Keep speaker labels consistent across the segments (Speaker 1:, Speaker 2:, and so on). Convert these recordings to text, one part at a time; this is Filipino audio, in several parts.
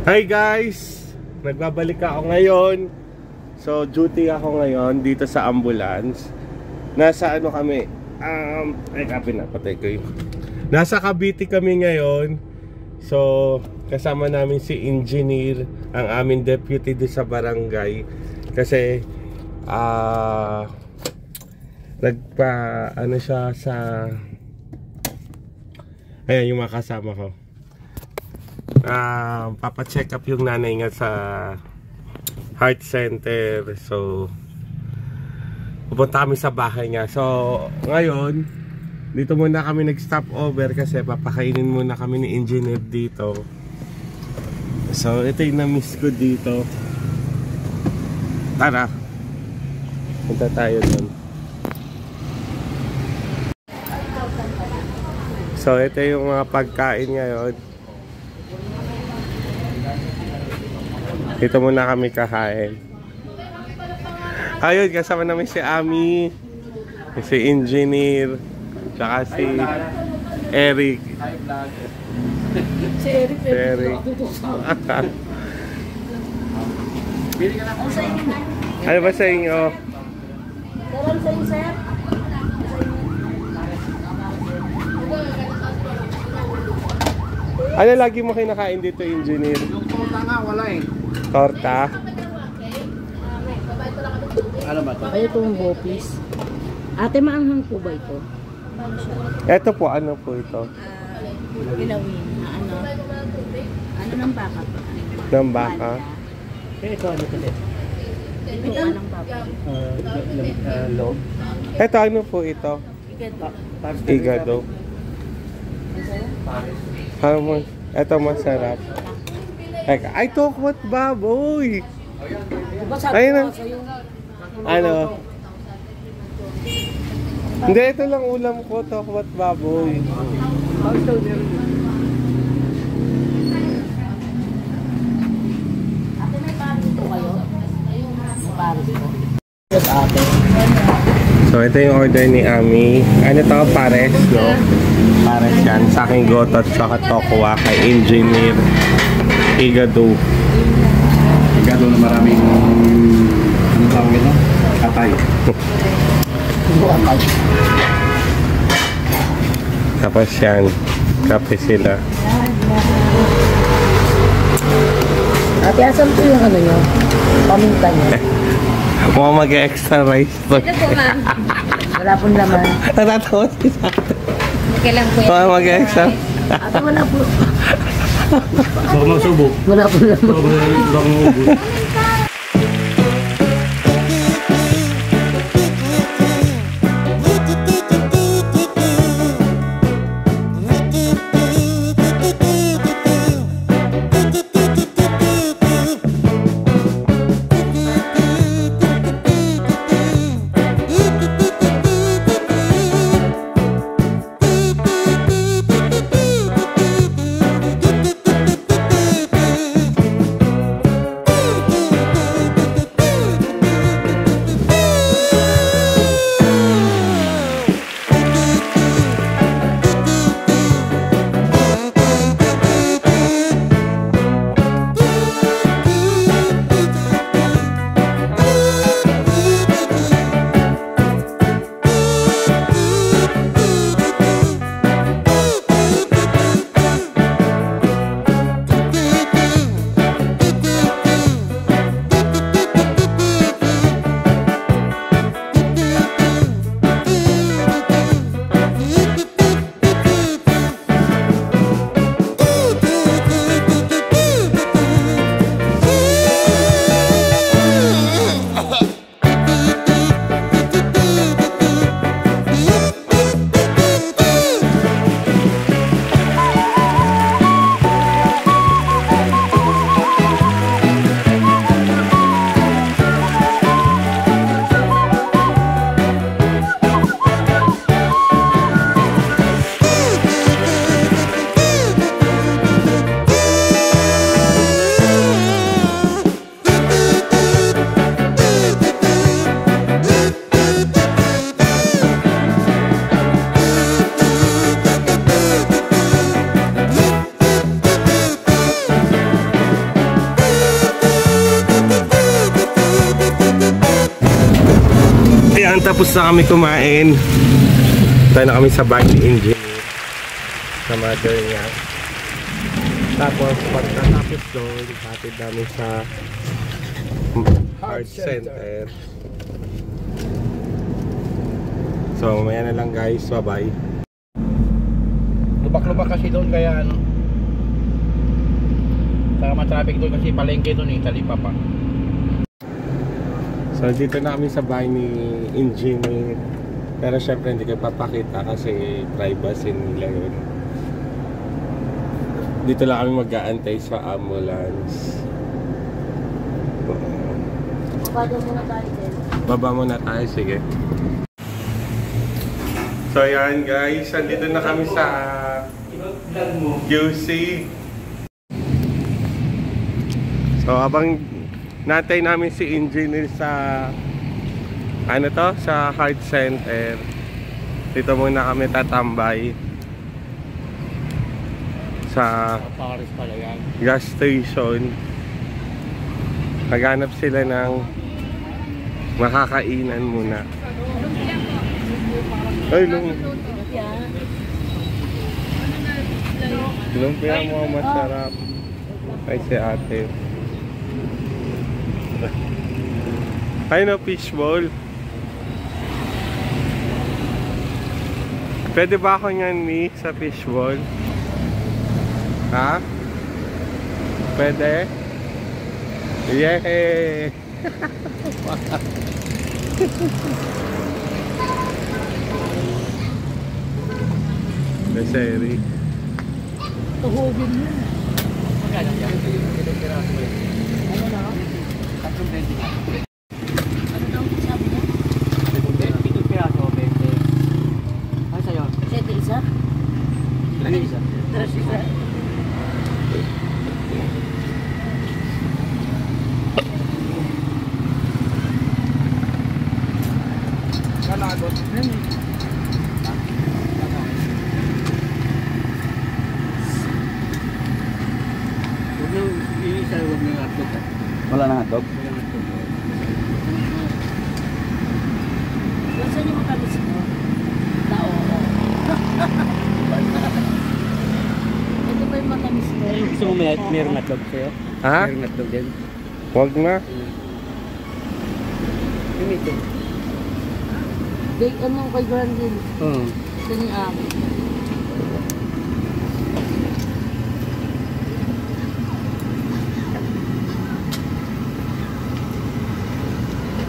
Speaker 1: Hi guys! Nagbabalik ako ngayon. So duty ako ngayon dito sa ambulance. Nasa ano kami? Patay ko yun. Nasa Cavite kami ngayon. So kasama namin si engineer, ang aming deputy doon sa barangay. Kasi ano siya sa ayan yung mga kasama ko. Papacheck up yung nanay nga sa heart center. So pupunta kami sa bahay niya. So ngayon dito muna kami nag-stop over kasi papakainin muna kami ni engineer dito. So ito yung na-miss ko dito. Tara, punta tayo doon. So ito yung mga pagkain ngayon. Dito muna kami kakain. Ayun, kasama namin si Ami, si engineer, tsaka si Eric.
Speaker 2: Si Eric.
Speaker 1: Ano ba sa inyo?
Speaker 2: Daran sa inyo, sir.
Speaker 1: Ano lagi mo kinakain dito, engineer?
Speaker 3: Yung torta nga, wala eh.
Speaker 1: Torta?
Speaker 3: Ano ba ito?
Speaker 2: Ay, itong bopis. Ate, maanghang po ba ito?
Speaker 1: Ito po, ano po ito?
Speaker 2: Ilawin. Ano ng baka pa?
Speaker 1: Ng baka?
Speaker 3: Ito ano ito?
Speaker 2: Ito anong baka?
Speaker 3: Log.
Speaker 1: Ito, ano po ito? Igado. Ito masarap. Ay, tokwat baboy! Ayun na. Ano? Hindi, ito lang ulam ko, tokwat baboy.
Speaker 2: Ate, may paris ito kayo? May paris ko.
Speaker 1: So, ito yung order ni Ami. Ano to? Pares, no? Pares yan. Sa aking gotot, tsaka tokwa kay engineer. Igado.
Speaker 3: Igado na maraming ano tawag ito? Katay.
Speaker 1: Tapos yan. Kape sila.
Speaker 2: Ate, asan po yung ano nyo? Paminta nyo?
Speaker 1: Mukhang mag-extra rice to.
Speaker 2: Ito po, ma'am. Wala pong laman.
Speaker 1: Natatawa si Sate.
Speaker 2: Kailan po yan?
Speaker 1: Mukhang mag-extra.
Speaker 2: Ate, wala po.
Speaker 3: Baka masubo.
Speaker 2: Wala po laman.
Speaker 3: Baka maubos.
Speaker 1: tapos na kami kumain. Tayo na kami sa bahay ni Engineer sa mother niya. Tapos pagkatapos doon, hatid namin sa Heart Center. So mamaya na lang guys, bye-bye.
Speaker 3: Lubak-lubak kasi doon kaya ano. Saka matraffic doon kasi palengke doon eh, talipa pa.
Speaker 1: So dito na kami sa bahay ni Engineer. Pero syempre hindi kayo papakita kasi privacy nila yun. Dito lang kami mag-aantay sa ambulance.
Speaker 2: Baba muna tayo din.
Speaker 1: Baba muna tayo, sige. So yan guys, andito na kami sa QC. So habang natay namin si Engineer sa ano to, sa Heart Center, dito muna kami tatambay sa
Speaker 3: Paris pala yan.
Speaker 1: gas station. Naghanap sila ng makakainan muna. Ay, lumpia mo masarap. Ay, si ate. Ay, no, fishball. Pwede ba ako nyan ni sa fishball? Ha? Pwede? Yay! Deseri.
Speaker 2: Tuhugin mo.
Speaker 3: Magkano yan?
Speaker 2: Ano na?
Speaker 3: Tatlong 20 na.
Speaker 2: Ano daw sabi niya?
Speaker 3: 7 piraso, 20. Ay, sa'yo?
Speaker 2: 7 isa?
Speaker 3: Ano isa?
Speaker 2: 3 isa.
Speaker 3: Kalagot. Wala nang hotdog?
Speaker 2: Nasaan yung matamis mo? Tao. Ito ba yung matamis mo?
Speaker 3: Gusto mo mayroong hotdog sa'yo?
Speaker 1: Ha?
Speaker 3: Mayroong hotdog din?
Speaker 1: Huwag na.
Speaker 3: Yung ito?
Speaker 2: Day, ano kay Grandin?
Speaker 3: Oo.
Speaker 2: Ito ni Aki.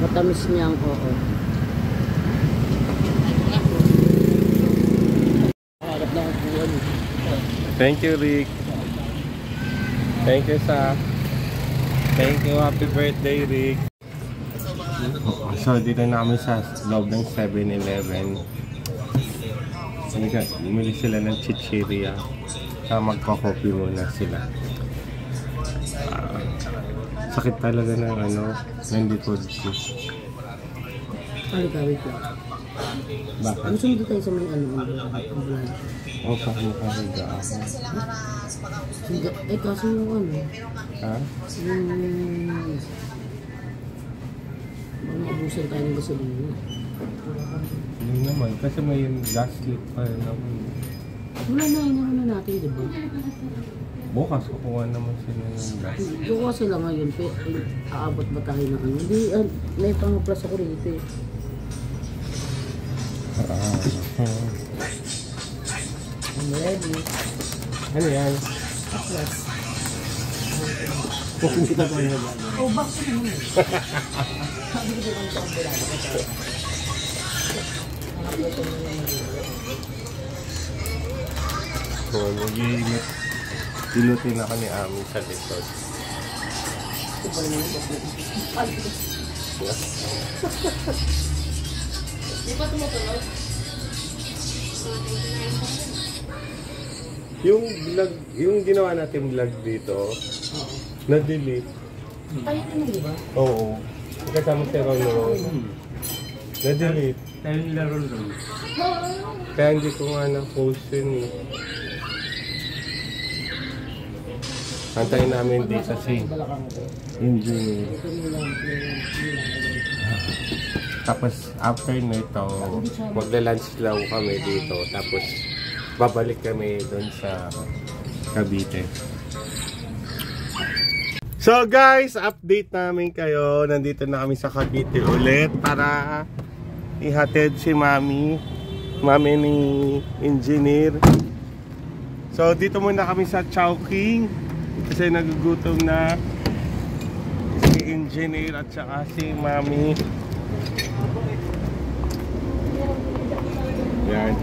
Speaker 2: Matamis niya ang oo. Harap lang ang buwan.
Speaker 1: Thank you, Rick. Thank you, Sa. Thank you. Happy birthday, Rick. So, dito na kami sa loob ng 7-Eleven. Bumili sila ng chichirya. Saka magpa-coffee muna sila. Sakit talaga ng ano, ng likod ko.
Speaker 2: Halika, wait lang.
Speaker 1: Bakit?
Speaker 2: Ano sumunod tayo sa may ano, ambulance?
Speaker 1: O, pakinig ako.
Speaker 2: Eh, kasi yung ano,
Speaker 1: Ha?
Speaker 2: baka maubusan tayo ng gasolina.
Speaker 1: Hindi naman, kasi may gas leak pa rin naman.
Speaker 2: Wala na, inaano na natin, di ba?
Speaker 1: Bukas, kukuha naman sila ng gas.
Speaker 2: Kukuha sila ngayon, pero aabot ba tayo ng ano? Hindi, may pang-plus ako rito eh. I'm ready.
Speaker 1: Ano yan?
Speaker 2: Plus.
Speaker 1: Hindi na tayo ba?
Speaker 2: Oh, bakit naman? Sabi ko dito sa ambulance.
Speaker 1: So, mag-iinit. Dilutin ako ni Ami sa likod.
Speaker 2: Di ba tumutunog?
Speaker 1: Yung vlog, yung ginawa natin vlog dito, na-delete.
Speaker 2: Tayo naman, di ba?
Speaker 1: Oo. Kasama si Ron Ron. Na-delete.
Speaker 3: Tayo nila ron.
Speaker 1: Kaya hindi ko nga na-post yun eh. Antayin namin dito si Engineer. Tapos after nito, magla-lunch lang kami dito. Tapos babalik kami doon sa Cavite. So guys, update namin kayo. Nandito na kami sa Cavite ulit para ihatid si Mami ni Engineer. So dito muna kami sa Chowking kasi nagugutom na si Engineer at saka si Mami. Yan.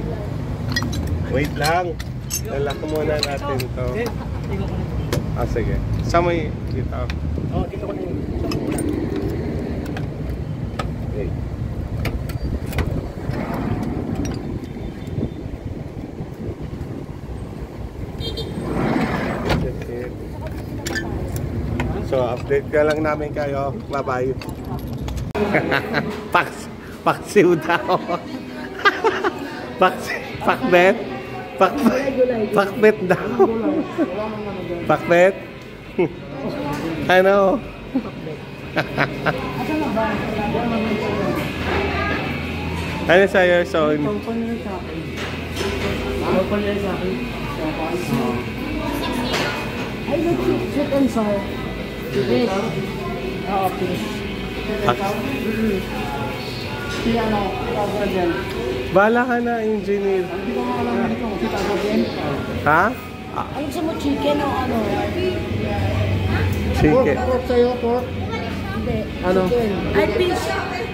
Speaker 1: Wait lang. Lalaki muna natin to. Sige. Sama yung dito.
Speaker 3: Dito ko na yun.
Speaker 1: Okay. So, update ka lang namin kayo. Bye-bye. Paksiw daw. Pakbet? Pakbet daw. Pakbet? Ano? Ano sa'yo, Son?
Speaker 2: Ay, sweet and sour. Yes. Oo, please.
Speaker 1: Bala ka na, Engineer. Ha?
Speaker 2: Ano gusto mo, chicken o ano?
Speaker 1: Chicken.
Speaker 3: Pork sa'yo, pork.
Speaker 2: Hindi.
Speaker 3: Ano?
Speaker 2: Chicken. Ay, fish.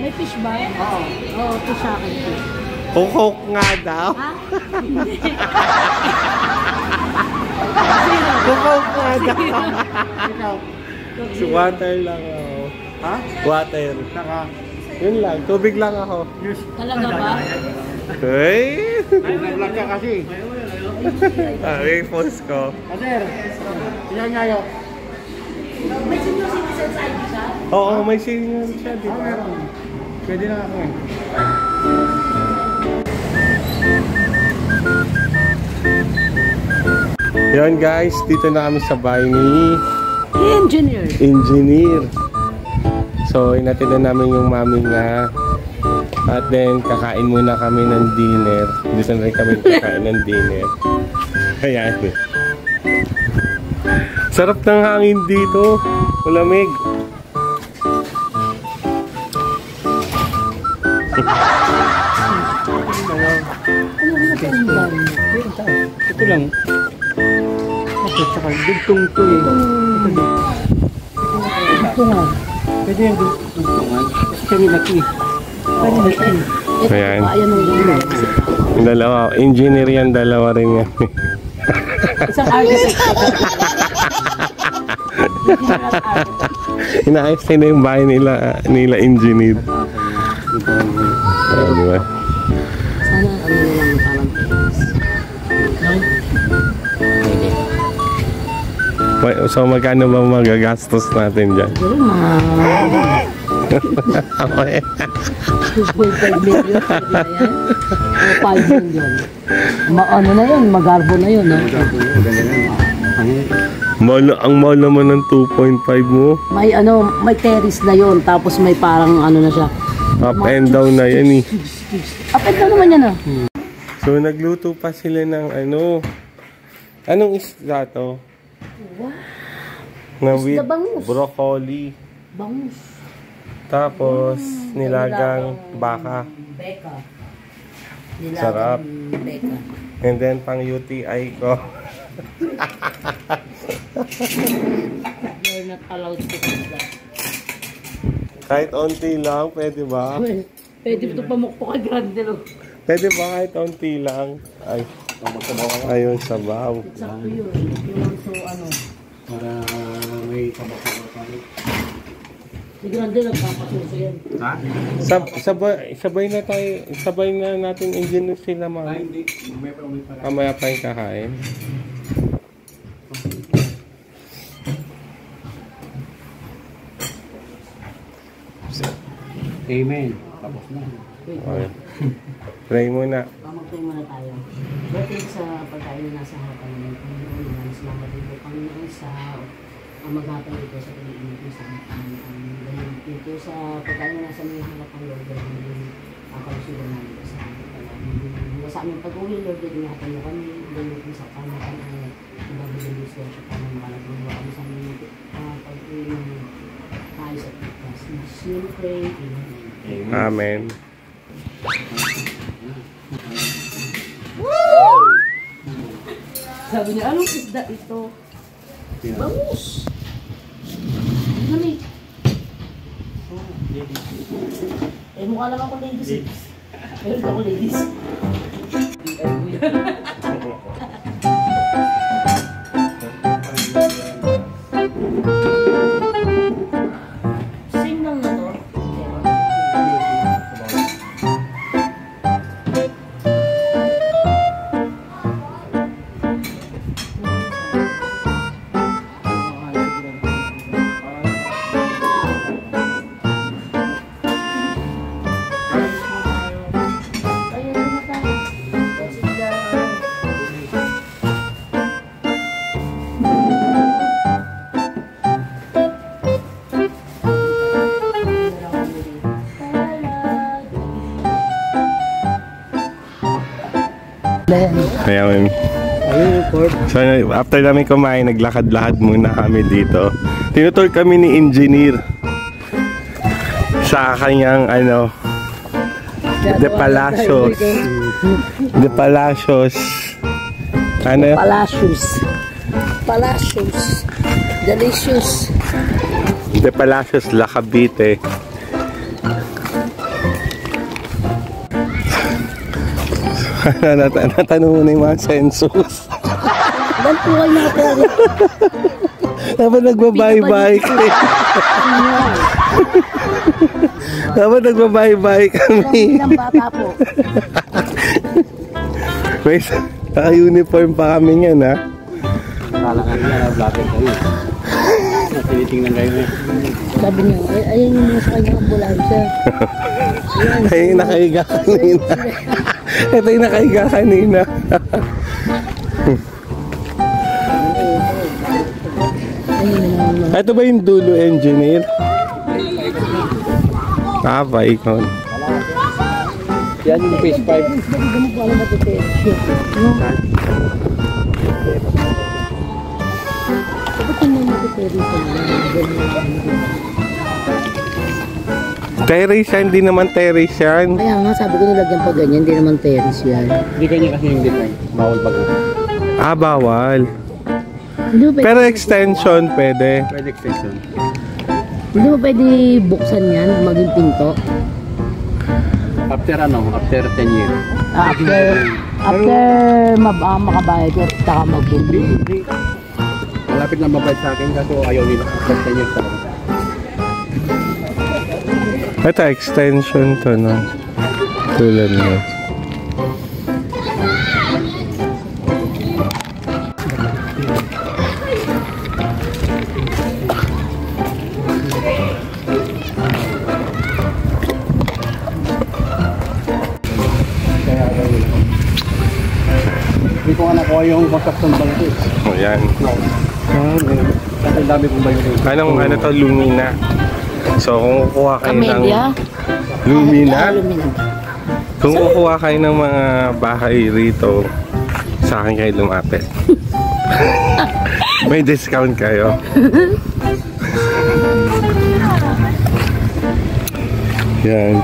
Speaker 2: May fish ba? Oo. Oo, fish sa akin. Fish.
Speaker 1: Kukok nga daw.
Speaker 2: Ha?
Speaker 1: Kukok nga daw.
Speaker 3: Ikaw.
Speaker 1: Water lang ako.
Speaker 3: Ha?
Speaker 1: Water.
Speaker 3: Saka.
Speaker 1: Yun lang. Tubig lang ako.
Speaker 2: Talaga ba?
Speaker 1: Hey!
Speaker 3: Ay, nag-vlog ka kasi.
Speaker 1: May post ko.
Speaker 3: Sir, ilan nga yun?
Speaker 2: May senior citizen sa ID siya?
Speaker 1: Oo, may senior siya, di ba?
Speaker 3: Meron. Pwede na ako eh.
Speaker 1: Yan guys, dito na kami sa bahay ni Engineer. So, inatid na namin yung mami niya. At then, kakain muna kami ng dinner. Dito na rin kami kakain ng dinner. Ayan. Sarap ng hangin dito. Malamig.
Speaker 3: Ito lang. Okay, tsaka dugtong to eh. Ito nga. Pwede yung dugtungan. Kasi kami laki. Pwede laki.
Speaker 1: Ayan.
Speaker 2: Ayan ang ulo.
Speaker 1: Yung dalawa. Engineer yan, dalawa rin yan.
Speaker 2: Isang architect.
Speaker 1: Inaayos nila yung bahay nila Engineer. Ayan, di ba?
Speaker 2: Sana ano na lang parang tips.
Speaker 1: So magkano ba magagastos natin dyan?
Speaker 2: Siguro mga 2.5 million. Pwede na yan. O 5 million. Ano na yun? Magarbo na yun. No?
Speaker 1: Ang mahal naman ng 2.5 mo.
Speaker 2: May ano, may terrace na yun. Tapos may parang ano na siya.
Speaker 1: Up and down na yan eh.
Speaker 2: Up and down naman yan ah.
Speaker 1: So nagluto pa sila ng ano. Anong isda to?
Speaker 2: Wow.
Speaker 1: Na
Speaker 2: Isda
Speaker 1: with
Speaker 2: bangus.
Speaker 1: broccoli.
Speaker 2: Bangus.
Speaker 1: Tapos nilagang baka.
Speaker 2: Beka.
Speaker 1: Sarap.
Speaker 2: Beka.
Speaker 1: And then pang UTI ko.
Speaker 2: You're not allowed to do that.
Speaker 1: Kahit onti lang, pwede ba?
Speaker 2: Well, pwede ito pamukpok kay Grande lo.
Speaker 1: Pwede ba kahit onti lang? Ay, ayun, sabaw.
Speaker 2: Sakto yun. Yung so ano.
Speaker 3: Para may tabak-tabak kami.
Speaker 2: Si Grande nagpapasuso yan.
Speaker 3: Ha?
Speaker 1: Sabay na natin engineer sila mga.
Speaker 3: Hindi. May pa.
Speaker 1: Kamaya pa yung kakain.
Speaker 3: Amen. Tapos na.
Speaker 1: Okay. Pray muna.
Speaker 2: Mag-pray muna tayo. Dating sa pagkain na nasa harapan ng Panginoon, salamat din po Panginoon sa ang maghatang dito sa pagiging dito sa dito sa pagkain na nasa may hanap ng Lord yung kalusugan namin sa sa aming pag-uwi Lord ingatan mo kami ganun sa pamakan ay ibabigay Diyos ko sa pamamakalagawa kami sa aming pag-uwi ng ayos at ligtas. We pray.
Speaker 1: Amen.
Speaker 2: Sabi niya, anong isda ito? Bangus! Lamig. Eh, mukha lang ako ladies eh. Meron ako ladies. Sing lang na to.
Speaker 1: Ayan. So, after namin kumain, naglakad-lakad muna kami dito. Tinutur kami ni engineer sa kanyang De Palacios. De Palacios. Ano?
Speaker 2: Palacios. Palacios. Delicious.
Speaker 1: De Palacios, La Cavite. Natanong mo na yung mga census.
Speaker 2: Ilan po kayo natin?
Speaker 1: Dapat nagbabay-bye kami. Dapat nagbabay-bye kami.
Speaker 2: Ilang bata po?
Speaker 1: May naka-uniform pa kami niyan, ha?
Speaker 3: Kala ka niya, vlogger kayo. Tinitingnan kayo eh.
Speaker 2: Sabi niya, ayun yung mga sa kanyang ambulansya.
Speaker 1: Ay, nakahiga kanina. Ito yung nakahiga kanina. Ito ba yung dulo engineer? Paikon.
Speaker 3: Yan yung phase 5.
Speaker 1: Terrace yan, hindi naman terrace yan.
Speaker 2: Kaya nga, sabi ko nilagyan pa ganyan, hindi naman terrace yan.
Speaker 3: Hindi kanya kasi yung design. Bawal pag
Speaker 1: Bawal.
Speaker 2: Hindi mo pwede,
Speaker 1: Pero extension, pwede.
Speaker 3: pwede extension.
Speaker 2: hindi mo pwede buksan yan, maging pinto.
Speaker 3: After after 10 years.
Speaker 2: After makabayad at saka magbuli.
Speaker 3: Malapit na mabayad sa akin kasi ayaw nila. After 10 years talaga.
Speaker 1: Ito, extension to, no? Tulad mo.
Speaker 3: Hindi ko nga nakuha yung construction bank eh.
Speaker 1: O, yan.
Speaker 3: Kasi dami kong bayo eh.
Speaker 1: Ano to, Lumina. So, kung kukuha kayo ng...
Speaker 2: Amelia?
Speaker 1: Lumina?
Speaker 2: Lumina.
Speaker 1: Kung kukuha kayo ng mga bahay rito, sa akin kayo lumapit. May discount kayo. Yan.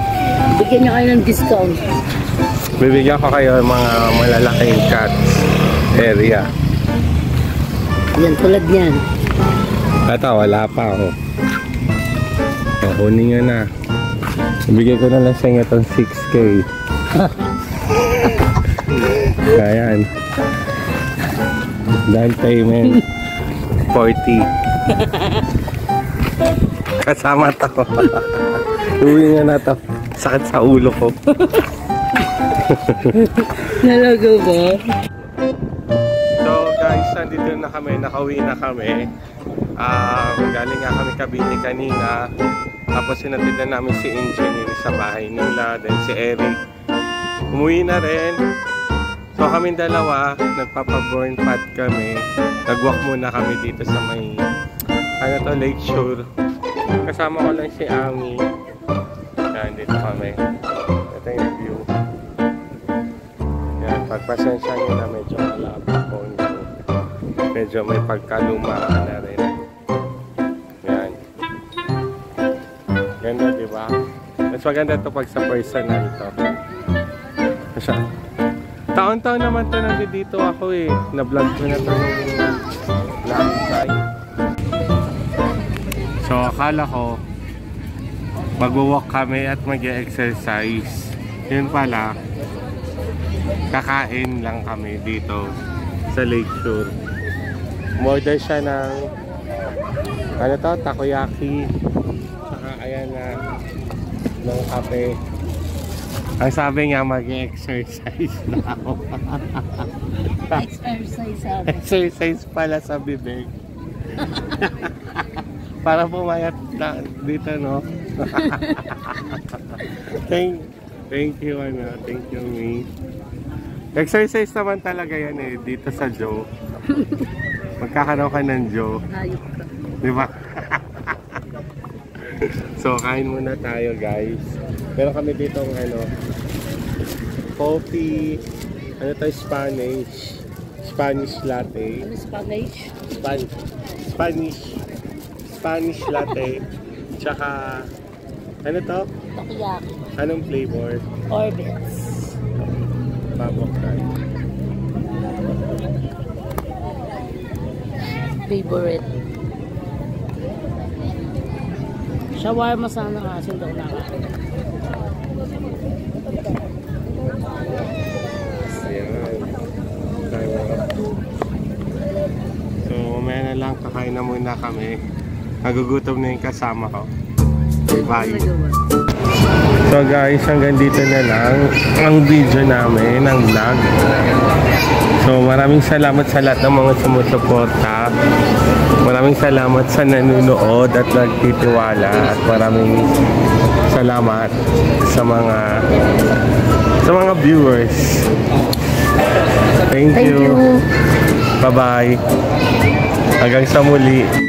Speaker 2: Bigyan niyo kayo ng discount.
Speaker 1: Bibigyan ko kayo ng mga malalaking cats area.
Speaker 2: Yan, tulad niyan.
Speaker 1: Ito, wala pa ako. Kunin nyo na. Bigay ko na lang sa inyo itong 6K. Ayan. Down payment 40. Kasama to. Uwi nga na to. Sakit sa ulo ko.
Speaker 2: Nalago ba?
Speaker 1: So guys, nandito na kami. Nakauwi na kami. Galing nga kami Cavite kanina. Tapos sinatid na namin si Engineer sa bahay nila. Then si Eric umuwi na rin. So kami dalawa, nagpapa-burn pot kami. Nagwalk muna kami dito sa may ano to, Lakeshore. Kasama ko lang si Ami. Yan, dito kami. Ito yung view. Yan, pagpasensya nyo na medyo malapit po. Medyo may pagkalumaan na rin. Yan. Ganda, diba? Mas maganda ito pag sa personal to. Kasi taon-taon naman ito nandito ako eh. Na-vlog ko na ito nung last time. So akala ko mag-walk kami at mag-exercise. Yun pala, kakain lang kami dito sa Lakeshore. Umorder siya ng ano to, takoyaki. Saka ayan na ng kape. Ang sabi niya mag-exercise na ako.
Speaker 2: Exercise ako.
Speaker 1: Exercise pala sa bibig. Para pumayat na dito, no? Thank you, ano. Thank you, me. Exercise naman talaga yan eh, dito sa Joe. Magkakaroon ka ng Joe.
Speaker 2: Hayop ka.
Speaker 1: Diba? So, kain muna tayo, guys. Meron kami dito ng ano, coffee, ano tayo, Spanish latte.
Speaker 2: Ano Spanish?
Speaker 1: Spanish latte. Tsaka, ano to?
Speaker 2: Takoyaki.
Speaker 1: Anong flavor?
Speaker 2: Orbits.
Speaker 1: Babok tayo.
Speaker 2: Favorite. Shawarma sana kasi daw nakain.
Speaker 1: Ayan. So, mamaya na lang, kakain na muna kami. Nagugutom na yung kasama ko. Bye! So guys, hanggang dito na lang ang video namin, ang vlog. So maraming salamat sa lahat ng mga sumusuporta. Maraming salamat sa nanonood at nagtitiwala. At maraming salamat sa mga viewers. Thank you. Bye-bye. Hanggang sa muli.